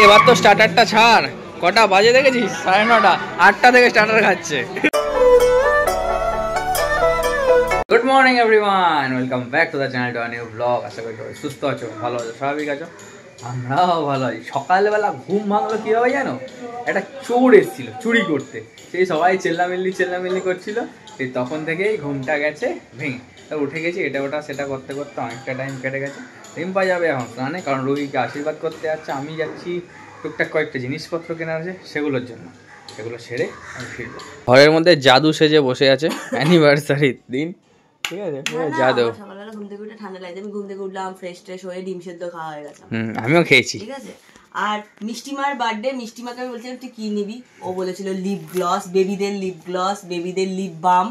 এবার তো স্টার্টারটা ছাড়, কটা বাজে দেখেছিস? 9:30, 8টা থেকে স্টার্টার খাচ্ছে। Good morning everyone, welcome back to the channel to a new blog. আশা করি সুস্থ আছো, ভালো আছো, স্বাভাবিক আছো, আমরাও ভালো আছি। সকালবেলা ঘুম ভাঙলো কীভাবে জানো? একটা চোর এসেছিল চুরি করতে, সেই সবাই চেল্লামিল্লি করছিল, সেই তখন থেকেই ঘুমটা গেছে ভেঙে। তা উঠে গেছি, এটা ওটা সেটা করতে করতে অনেকটা টাইম কেটে গেছে। রিম্পা যাবে এখন স্নানে, কারণ রোহিকে আশীর্বাদ করতে যাচ্ছে। আমি যাচ্ছি টুকটাক কয়েকটা জিনিসপত্র কেনার আছে, সেগুলোর জন্য। সেগুলো সেরে আমি ফিরবো। ঘরের মধ্যে জাদু সেজে বসে আছে অ্যানিভার্সারির দিন, ঠিক আছে? জাদু। সকালবেলা ঘুম থেকে উঠে ঠান্ডা লাগছে, আমি ঘুম থেকে উঠলাম, ফ্রেশ হয়ে ডিম সেদ্ধ খাওয়া হয়ে গেছে। আমিও খেয়েছি, ঠিক আছে। আর মিষ্টিমার বার্থডে, মিষ্টিমাকে আমি বলছিলাম তুই কি নিবি, ও বলেছিল লিপ গ্লস, বেবিদের লিপ গ্লস, বেবিদের লিপ বাম।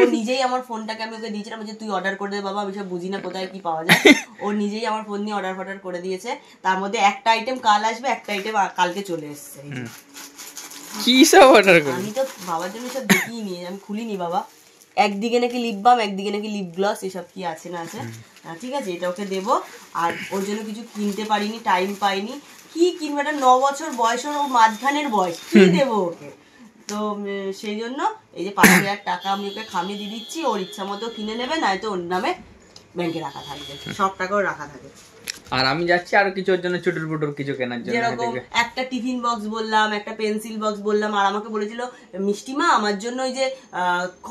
ও নিজেই আমার ফোনটাকে আমি ওকে দিয়েছিলাম যে তুই অর্ডার করে দে বাবা, আমি সব বুঝি না কোথায় কি পাওয়া যায়। ও নিজেই আমার ফোন নিয়ে অর্ডার করে দিয়েছে। তার মধ্যে একটা আইটেম কাল আসবে, একটা আইটেম কালকে চলে এসছে। কি সব অর্ডার করলি? আমি তো বাবার জন্য সব দেখিই নি, আমি খুলিনি বাবা। একদিকে নাকি লিপ বাম, একদিকে নাকি লিপ গ্লস, এসব কি আছে না আছে। ঠিক আছে, এটা ওকে দেবো। আর ওর জন্য কিছু কিনতে পারিনি, টাইম পাইনি। কি কিনবো, একটা 9 বছর বয়স, ওর মাঝখানের বয়স, কি দেবো ওকে? তো সেই জন্য এই যে 5,000 টাকা আমি ওকে খামিয়ে দিয়ে দিচ্ছি, ওর ইচ্ছা মতো কিনে নেবে, নয়তো ওর নামে ব্যাংকে রাখা থাকবে, সব টাকাও রাখা থাকে। আর আমি যাচ্ছি আরো কিছুর জন্য, চুটুর পুটুর কিছু কেনার জন্য। যেরকম একটা টিফিন বক্স বললাম, একটা পেন্সিল বক্স বললাম। আর আমাকে বলেছিল মিষ্টিমা আমার জন্য ওই যে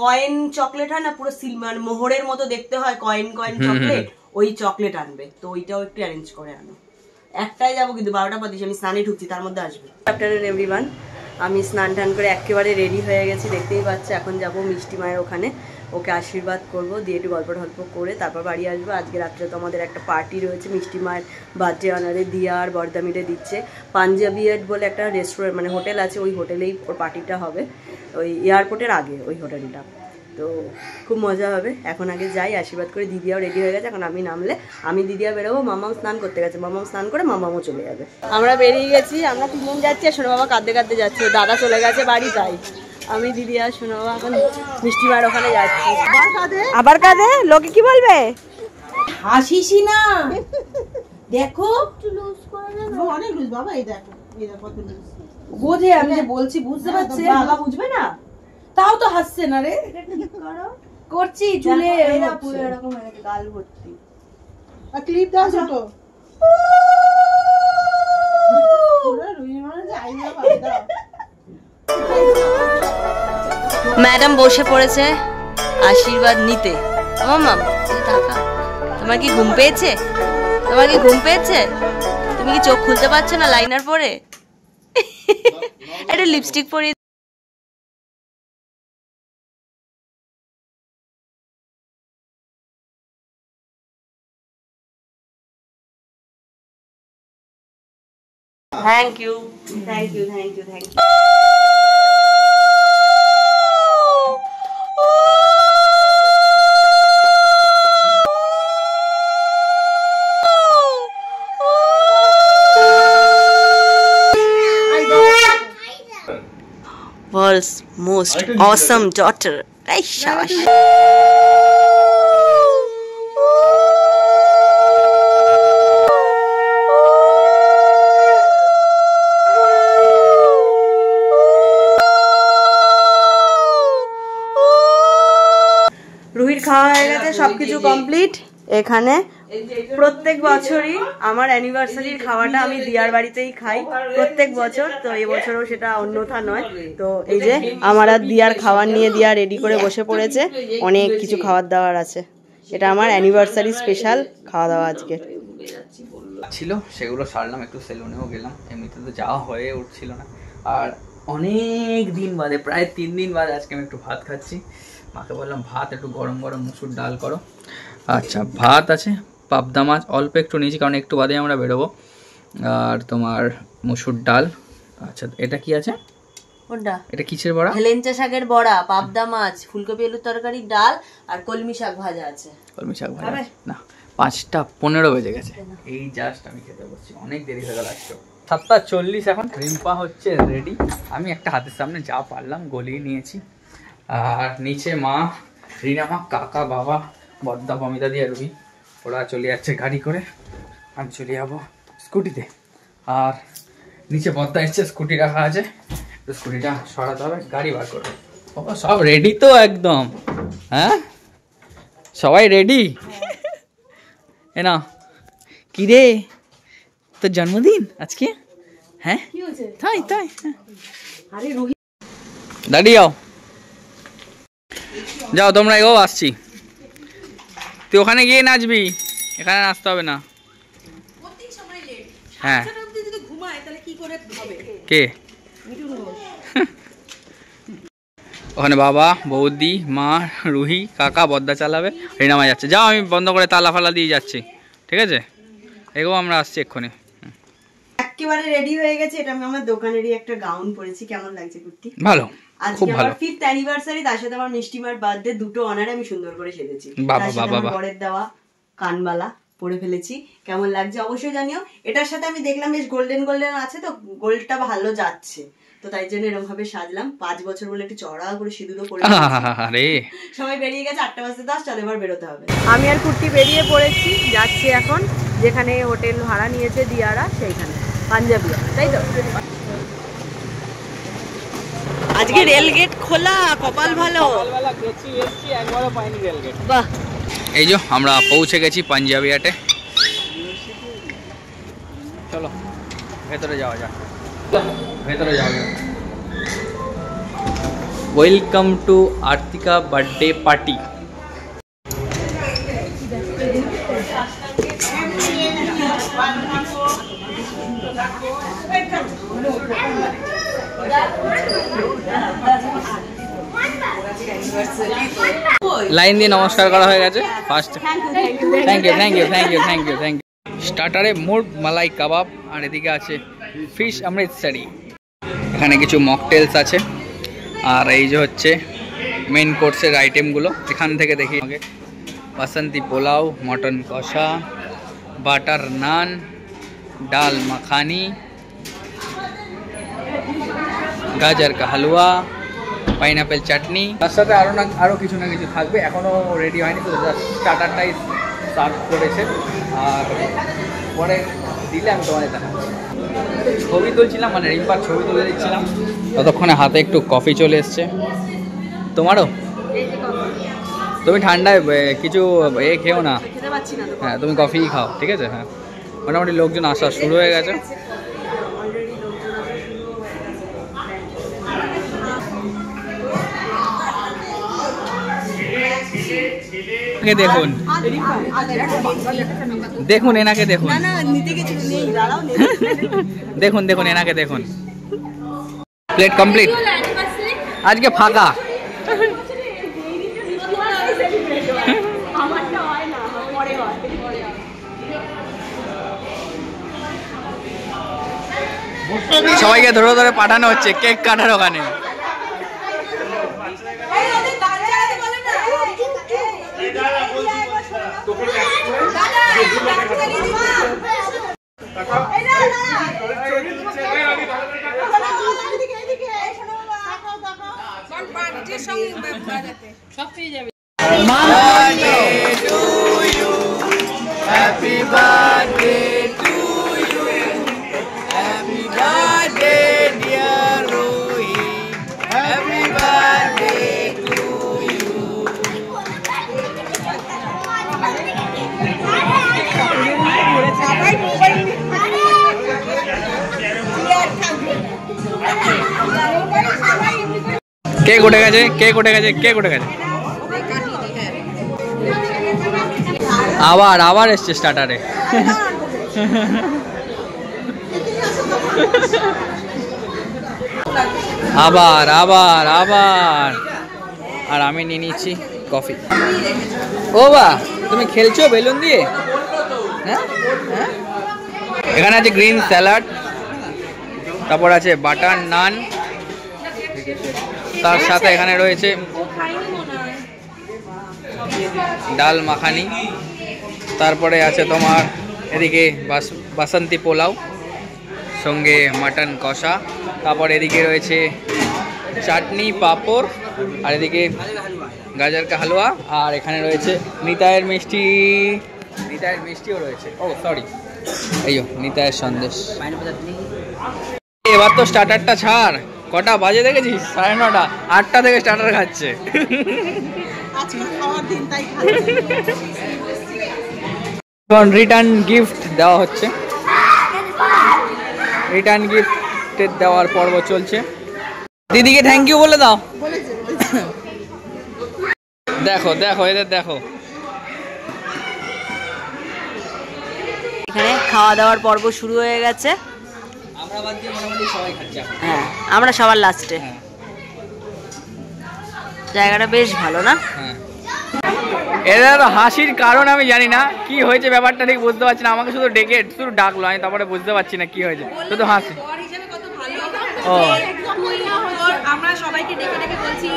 কয়েন চকলেট হয় না, পুরো সিলভার মোহরের মতো দেখতে হয়, কয়েন চকলেট, ওই চকলেট আনবে। তো ওইটাও একটু অ্যারেঞ্জ করে আনো। একটাই যাবো, কিন্তু 12টা 25 আমি স্নানে ঢুকছি, তার মধ্যে আসবে। আফটারনুন এভরিওয়ান, আমি স্নান টান করে একেবারে রেডি হয়ে গেছি, দেখতেই পাচ্ছি। এখন যাবো মিষ্টি মায়ের ওখানে, ওকে আশীর্বাদ করবো, দিয়ে একটু গল্প করে তারপর বাড়ি আসবো। আজকে রাত্রে তো আমাদের একটা পার্টি রয়েছে, মিষ্টি মায়ের বার্থডে অনারে দিয়া আর বর্দামিরে দিচ্ছে। পাঞ্জাবি বলে একটা রেস্টুরেন্ট মানে হোটেল আছে, ওই হোটেলেই ওর পার্টিটা হবে, ওই এয়ারপোর্টের আগে ওই হোটেলটা। তো খুব মজা হবে। এখন আগে যাই, আশীর্বাদ করে। দিদিয়াও রেডি হয়ে গেছে, এখন আমি নামলে আমি দিদিয়া বেরোবো। মামাও স্নান করতে গেছে, মামাও স্নান করে মামাও চলে যাবে। আমরা বেরিয়ে গেছি, আমরা 3 জন যাচ্ছি, আর সোনা বাবা কাঁদতে যাচ্ছে, দাদা চলে গেছে বাড়ি। তাই আমি দিদি আর সোনা বাবা এখন মিষ্টিমার ওখানে যাচ্ছি। আবার কাঁদে, লোকে কি বলবে? হাসিসি না, দেখো অনেক লুজ বাবা, এই দেখো কত লুজ। বোঝে, আমি যে বলছি বুঝতে পারছে, বাবা বুঝবে না, তাও তো হাসছে না রে। করছি চুলে এরকম গাল ভর্তি। ক্লিপ দাও ছোট। ম্যাডাম বসে পড়েছে আশীর্বাদ নিতে। মাম্মাম টাকা, তোমার কি ঘুম পেয়েছে? তুমি কি চোখ খুলতে পারছো না লাইনার পরে? একটা লিপস্টিক পরে। Thank you. World's most awesome daughter. Right, Shash. রুহির খাওয়া হয়ে গেছে, সবকিছু কমপ্লিট। এখানে প্রত্যেক বছরই আমার অ্যানিভার্সারির খাওয়াটা আমি দিয়ার বাড়িতেই খাই প্রত্যেক বছর, তো এবছরও সেটা অন্যথা নয়। তো এই যে আমার আর দিয়ার খাবার নিয়ে দিয়া রেডি করে বসে পড়েছে, অনেক কিছু খাবার দাবার আছে। এটা আমার অ্যানিভার্সারি স্পেশাল খাওয়া দাওয়া আজকে ছিল, সেগুলো সারলাম, একটু সেলুনেও গেলাম। এমনিতে তো যাওয়া হয়ে উঠছিল না, আর অনেক দিন বাদে, প্রায় 3 দিন বাদে আজকে আমি একটু ভাত খাচ্ছি। মাকে বললাম ভাত একটু গরম মুসুর ডাল করো। আচ্ছা, ভাত আছে, পাবদা মাছ অল্প একটু নিয়েছি, কারণ একটু বাদে আমরা বেরোবো। আর তোমার মুসুর ডাল। আচ্ছা, এটা কি আছে? এটা কিসের বড়া? হেলেঞ্চা শাকের বড়া, পাবদা মাছ, ফুলকপি আলুর তরকারি, ডাল আর কলমি শাক ভাজা আছে। কলমি শাক ভাজা না, 5টা 15 বেজে গেছে, এই জাস্ট আমি খেতে বসছি, অনেক দেরি হয়ে গেল। 7:40 এখন। রিম্পা হচ্ছে রেডি, আমি একটা হাতের সামনে যা পারলাম গলিয়ে নিয়েছি। আর নিচে মা, রিনা মা, কাকা, বাবা, বদ্দা, পমিতা দিয়ে রুবি, ওরা চলে যাচ্ছে গাড়ি করে, আমি চলে যাবো স্কুটিতে। আর নিচে পদ্মা এসছে, স্কুটি রাখা আছে, স্কুটিটা সরাতে হবে, গাড়ি বার করবে। সব রেডি তো একদম? হ্যাঁ সবাই রেডি? এ না কি রে, তোর জন্মদিন আজকে? হ্যাঁ তাই তাই, দাঁড়িয়ে যাও, যাও তোমরা এগো, আসছি। তুই ওখানে গিয়ে নাচবি, এখানে নাচতে হবে না। হ্যাঁ কে? ওখানে বাবা, বৌদি, মা, রুহি, কাকা, বদ্দা চালাবে, রিনামা যাচ্ছে। যাও আমি বন্ধ করে তালা ফালা দিয়ে যাচ্ছি, ঠিক আছে? এগো আমরা আসছি এক্ষুনি। একেবারে রেডি হয়ে গেছে। এটা আমি আমার দোকানেরই একটা গাউন পরেছি। কেমন লাগছে কুর্তি? ভালো, আজকে আমার 5th অ্যানিভার্সারি, তার সাথে আমার মিষ্টিমার বার্থডে, দুটো অনারে আমি সুন্দর করে সেজেছি। বাবা বাবা, বরের দেওয়া কানবালা পরে ফেলেছি। কেমন লাগছে অবশ্যই জানিও। এটার সাথে আমি দেখলাম বেশ গোল্ডেন গোল্ডেন আছে, তো গোল্ডটা ভালো যাচ্ছে, তো তাই জন্য এরকম ভাবে সাজলাম। 5 বছর বলে একটু চড়া করে সিঁদুরও পরে সবাই বেরিয়ে গেছে। 8:10 চল এবার বেরোতে হবে। আমি আর কুর্তি বেরিয়ে পড়েছি, যাচ্ছি এখন যেখানে হোটেল ভাড়া নিয়েছে দিয়ারা, সেইখানে পাঞ্জাবিয়া, তাই তো? আজকে রেলগেট খোলা, কপাল ভালো। বাহ, এই যে আমরা পৌঁছে গেছি পাঞ্জাবিয়াটে। চলো ভেতরে যাওয়া যাক, ভেতরে যাওয়া যাক। Welcome to Artika birthday party. Line দিয়ে নমস্কার করা হয়ে গেছে first. Thank you thank you thank you thank you thank you. স্টার্টারে মুরগ মালাই কাবাব, আর এদিকে আছে ফিশ অমৃতসরি। এখানে কিছু মকটেলস আছে, আর এই যে হচ্ছে মেন কোর্সের আইটেমগুলো। এখান থেকে দেখি আমাকে বাসন্তী পোলাও, মটন কষা, বাটার নান, ডাল মাখানি, গাজর কা হালুয়া, পাইনাপেল চাটনি, তার সাথে আরও কিছু না কিছু থাকবে। এখনও রেডি হয়নি, তো স্টার্টারটাই সার্ভ করেছে, আর পরে দিলে আমি তোমাদের দেখাচ্ছি। ছবি তুলছিলাম, মানে রিম্পার ছবি তুলে দিচ্ছিলাম, ততক্ষণে হাতে একটু কফি চলে এসছে। তোমারও? তুমি ঠান্ডায় কিছু খেও না, হ্যাঁ তুমি কফিই খাও, ঠিক আছে? হ্যাঁ মোটামুটি লোকজন আসা শুরু হয়ে গেছে। দেখুন দেখুন এনাকে দেখুন, দেখুন দেখুন এনাকে দেখুন। প্লেট কমপ্লিট, আজকে ফাঁকা। সবাইকে ধরে ধরে পাঠানো হচ্ছে কেক কাটার ওখানে। Happy birthday to you, happy birthday dear Rohi, happy birthday to you. Cake উঠে গেছে, কেক উঠে গেছে, কেক উঠে গেছে। আবার আবার এসছে স্টার্টারে। আবার আবার আবার, আর আমি নিয়ে নিচ্ছি কফি। ও বা তুমি খেলছো বেলুন দিয়ে? হ্যাঁ হ্যাঁ। এখানে আছে গ্রিন স্যালাড, তারপর আছে বাটার নান, তার সাথে এখানে রয়েছে ডাল মাখানি, তারপরে আছে তোমার এদিকে বাসন্তী পোলাও, সঙ্গে মাটন কষা, তারপর এদিকে রয়েছে চাটনি, পাঁপড়, আর এদিকে গাজর কা হালুয়া, আর এখানে রয়েছে নিতাইয়ের মিষ্টি, নিতাইয়ের মিষ্টিও রয়েছে। ও সরি, এই নিতায়ের সন্দেশ। এবার তো স্টার্টারটা ছাড়, কটা বাজে দেখেছিস? 9:30, 8টা থেকে স্টার্টার খাচ্ছে। এখন রিটার্ন গিফট দেওয়া হচ্ছে, রিটার্ন গিফট দেওয়ার পর্ব চলছে। দিদিকে থ্যাংক ইউ বলে দাও। দেখো দেখো এদের দেখো, এখানে খাওয়া দাওয়ার পর্ব শুরু হয়ে গেছে। আমরা বাদ দিয়ে মোটামুটি সবাই খাচ্ছে। হ্যাঁ, আমরা সবার লাস্টে। জায়গাটা বেশ ভালো না? এদের হাসির কারণ আমি জানি না, কি হয়েছে ব্যাপারটা ঠিক বুঝতে পারছি না। আমাকে শুধু ডেকে শুধু ডাকলো, আমি তারপরে বুঝতে পারছি না কি হয়েছে, শুধু হাসি। ও আমরা সবাইকে ডেকে ডেকে বলছি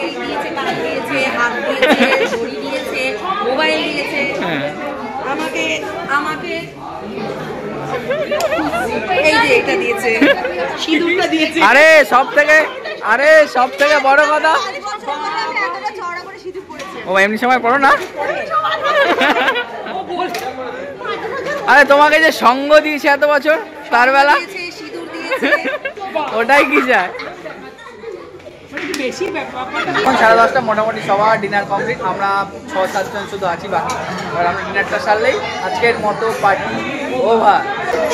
এই দিয়েছে, কান দিয়েছে, হাত দিয়েছে, ঘড়ি দিয়েছে, মোবাইল দিয়েছে। আমাকে আমাকে এই যে এটা দিয়েছে, সিঁদুরটা দিয়েছে। আরে সব থেকে বড় কথা, ও এমনি সময় পড়ো না। আরে তোমাকে যে সঙ্গ দিয়েছে এত বছর, তার বেলা ওটাই কি যায়। এখন 10:30 মোটামুটি সবার ডিনার কমপ্লিট। আমরা 6-7 জন শুধু আছি বাকি। এবার আমরা ডিনারটা সারলেই আজকের মতো পার্টি ওভার।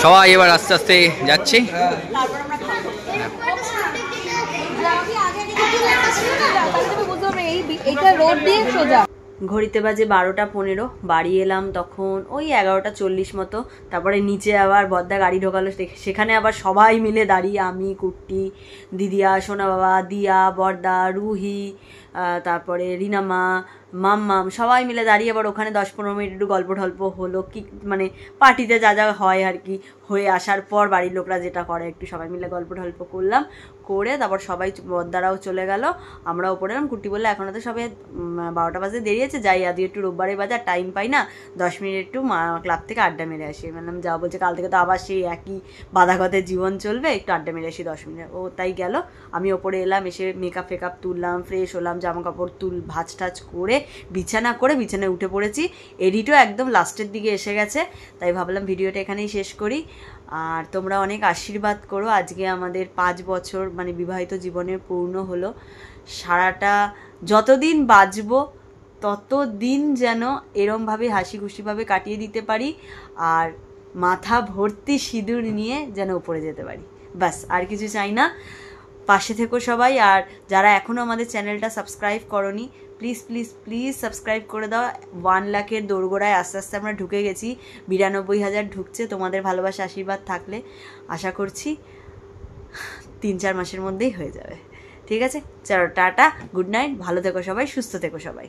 সবাই এবার আস্তে আস্তে যাচ্ছি। ঘড়িতে বাজে 12:15, বাড়ি এলাম তখন ওই 11:40 মতো। তারপরে নিচে আবার বদ্দা গাড়ি ঢোকালো, সেখানে আবার সবাই মিলে দাঁড়িয়ে আমি, কুট্টি, দিদিয়া, সোনা বাবা, দিয়া, বর্দা, রুহি, তারপরে রিনামা, মাম্মাম সবাই মিলে দাঁড়িয়ে আবার ওখানে 10-15 মিনিট একটু গল্প টল্প হলো। কি মানে পার্টিতে যা যা হয় আর কি, হয়ে আসার পর বাড়ির লোকরা যেটা করে একটু সবাই মিলে গল্প টল্প করলাম, করে তারপর সবাই বদ্দারাও চলে গেল, আমরাও পড়ে এলাম। কুট্টি বললে এখনও তো সবাই 12টা বাজে দেরি আছে, যাই আজকে একটু রোববারের বাজার টাইম পাই না, 10 মিনিট একটু ক্লাব থেকে আড্ডা মেরে আসি। বললাম যা, বলছে কাল থেকে তো আবার সেই একই বাধাগতের জীবন চলবে, একটু আড্ডা মেরে আসি 10 মিনিট। ও তাই গেল। আমি ওপরে এলাম, এসে মেকআপ ফেকআপ তুললাম, ফ্রেশ হলাম, জামা কাপড় ভাঁজ টাজ করে বিছানায় উঠে পড়েছি। এডিটও একদম লাস্টের দিকে এসে গেছে, তাই ভাবলাম ভিডিওটা এখানেই শেষ করি। আর তোমরা অনেক আশীর্বাদ করো। আজকে আমাদের 5 বছর মানে বিবাহিত জীবনের পূর্ণ হলো। সারাটা যতদিন বাঁচবো ততদিন যেন এরমভাবে হাসি খুশিভাবে কাটিয়ে দিতে পারি, আর মাথা ভর্তি সিঁদুর নিয়ে যেন উপরে যেতে পারি, ব্যাস আর কিছু চাই না। পাশে থেকো সবাই। আর যারা এখনও আমাদের চ্যানেলটা সাবস্ক্রাইব করোনি, প্লিজ প্লিজ প্লিজ সাবস্ক্রাইব করে দাও। 1 লাখের দোরগোড়ায় আস্তে আস্তে আমরা ঢুকে গেছি, 92,000 ঢুকছে। তোমাদের ভালোবাসা আশীর্বাদ থাকলে আশা করছি 3-4 মাসের মধ্যেই হয়ে যাবে। ঠিক আছে, চলো টাটা, গুড নাইট, ভালো থেকো সবাই, সুস্থ থেকো সবাই।